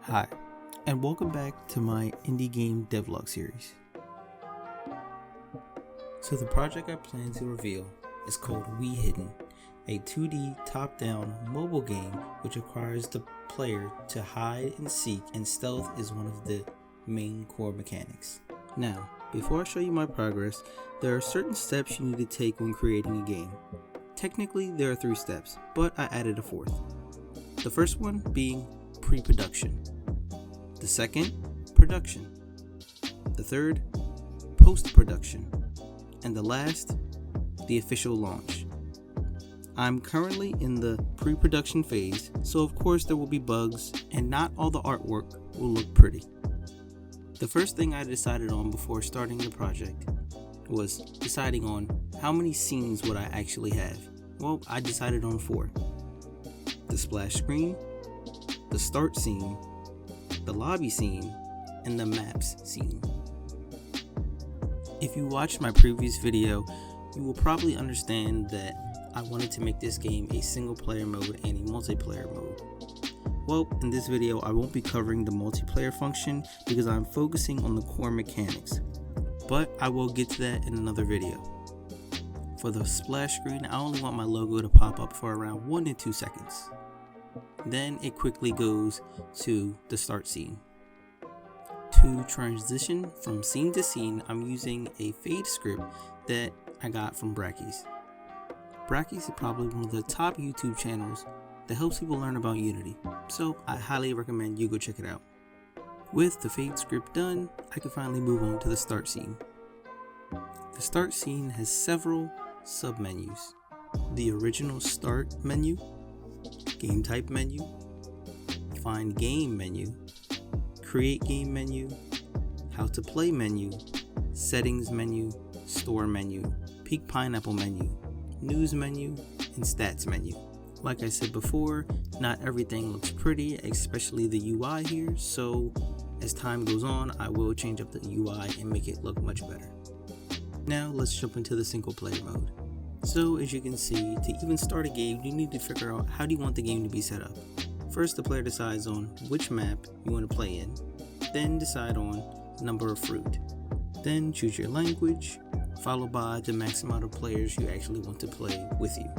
Hi, and welcome back to my indie game devlog series. So the project I plan to reveal is called We Hidden, a 2D top-down mobile game which requires the player to hide and seek, and stealth is one of the main core mechanics. Now, before I show you my progress, there are certain steps you need to take when creating a game. Technically, there are 3 steps, but I added a 4th. The first one being pre-production. The second, production. The third, post-production. And the last, the official launch. I'm currently in the pre-production phase, so of course there will be bugs and not all the artwork will look pretty. The first thing I decided on before starting the project was deciding on how many scenes would I actually have. Well, I decided on 4. The splash screen, the start scene, the lobby scene, and the maps scene. If you watched my previous video, you will probably understand that I wanted to make this game a single player mode and a multiplayer mode. Well, in this video I won't be covering the multiplayer function because I'm focusing on the core mechanics, but I will get to that in another video. For the splash screen, I only want my logo to pop up for around 1 to 2 seconds. Then it quickly goes to the start scene. To transition from scene to scene, I'm using a fade script that I got from Brackeys. Brackeys is probably one of the top YouTube channels that helps people learn about Unity, so I highly recommend you go check it out. With the fade script done, I can finally move on to the start scene. The start scene has several sub-menus. The original start menu, game type menu, find game menu, create game menu, how to play menu, settings menu, store menu, PeakPineapple menu, news menu, and stats menu. Like I said before, not everything looks pretty, especially the UI here, so as time goes on, I will change up the UI and make it look much better. Now let's jump into the single player mode. So as you can see, to even start a game, you need to figure out how do you want the game to be set up. First, the player decides on which map you want to play in, then decide on number of fruit, then choose your language, followed by the max amount of players you actually want to play with you.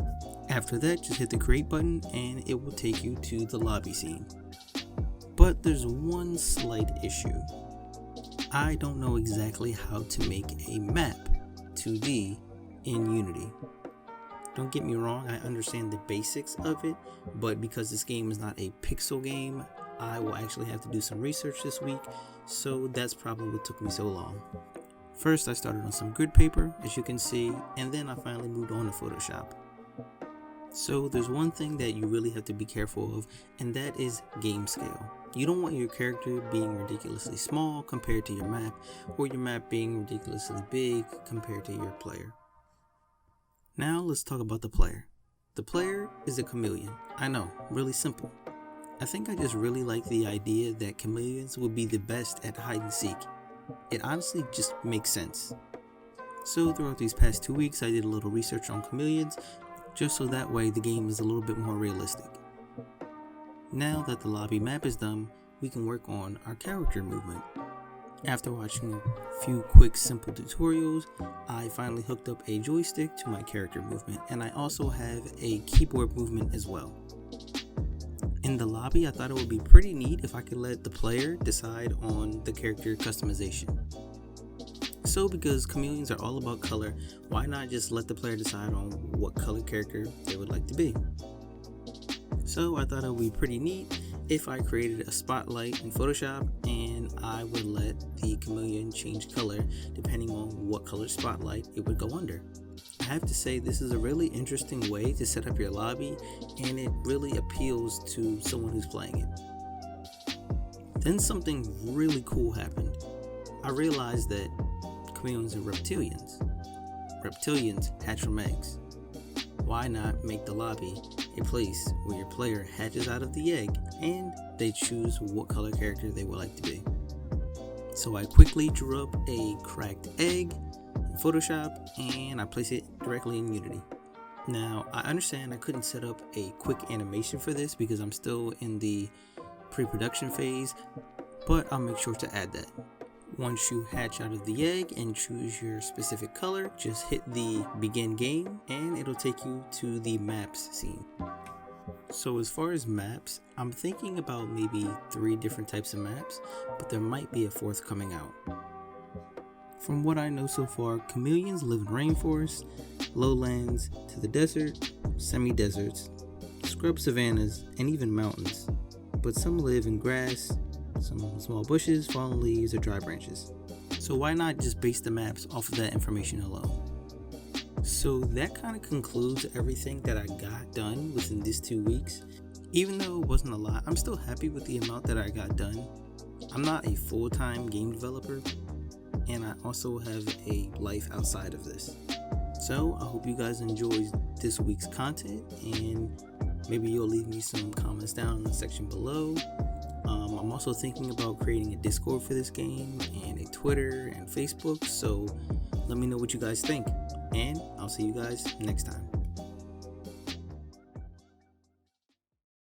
After that, just hit the create button and it will take you to the lobby scene. But there's one slight issue. I don't know exactly how to make a map 2D in Unity. Don't get me wrong, I understand the basics of it, but because this game is not a pixel game, I will actually have to do some research this week, so that's probably what took me so long. First, I started on some grid paper, as you can see, and then I finally moved on to Photoshop. So there's one thing that you really have to be careful of, and that is game scale. You don't want your character being ridiculously small compared to your map, or your map being ridiculously big compared to your player. Now let's talk about the player. The player is a chameleon. I know, really simple. I think I just really like the idea that chameleons would be the best at hide and seek. It honestly just makes sense. So throughout these past 2 weeks, I did a little research on chameleons, just so that way the game is a little bit more realistic. Now that the lobby map is done, we can work on our character movement. After watching a few quick simple tutorials, I finally hooked up a joystick to my character movement, and I also have a keyboard movement as well. In the lobby, I thought it would be pretty neat if I could let the player decide on the character customization. So because chameleons are all about color, why not just let the player decide on what color character they would like to be? So I thought it would be pretty neat if I created a spotlight in Photoshop and I would let the chameleon change color depending on what color spotlight it would go under. I have to say, this is a really interesting way to set up your lobby, and it really appeals to someone who's playing it. Then something really cool happened. I realized that chameleons are reptilians. Reptilians hatch from eggs. Why not make the lobby a place where your player hatches out of the egg and they choose what color character they would like to be? So I quickly drew up a cracked egg in Photoshop and I placed it directly in Unity. Now I understand I couldn't set up a quick animation for this because I'm still in the pre-production phase, but I'll make sure to add that. Once you hatch out of the egg and choose your specific color, just hit the begin game and it'll take you to the maps scene. So as far as maps, I'm thinking about maybe 3 different types of maps, but there might be a 4th coming out. From what I know so far, chameleons live in rainforests, lowlands, to the desert, semi-deserts, scrub savannas, and even mountains. But some live in grass, some small bushes, fallen leaves, or dry branches. So why not just base the maps off of that information alone? So that kind of concludes everything that I got done within these 2 weeks. Even though it wasn't a lot, I'm still happy with the amount that I got done. I'm not a full-time game developer, and I also have a life outside of this. So I hope you guys enjoyed this week's content, and maybe you'll leave me some comments down in the section below. I'm also thinking about creating a Discord for this game and a Twitter and Facebook, so let me know what you guys think, and I'll see you guys next time.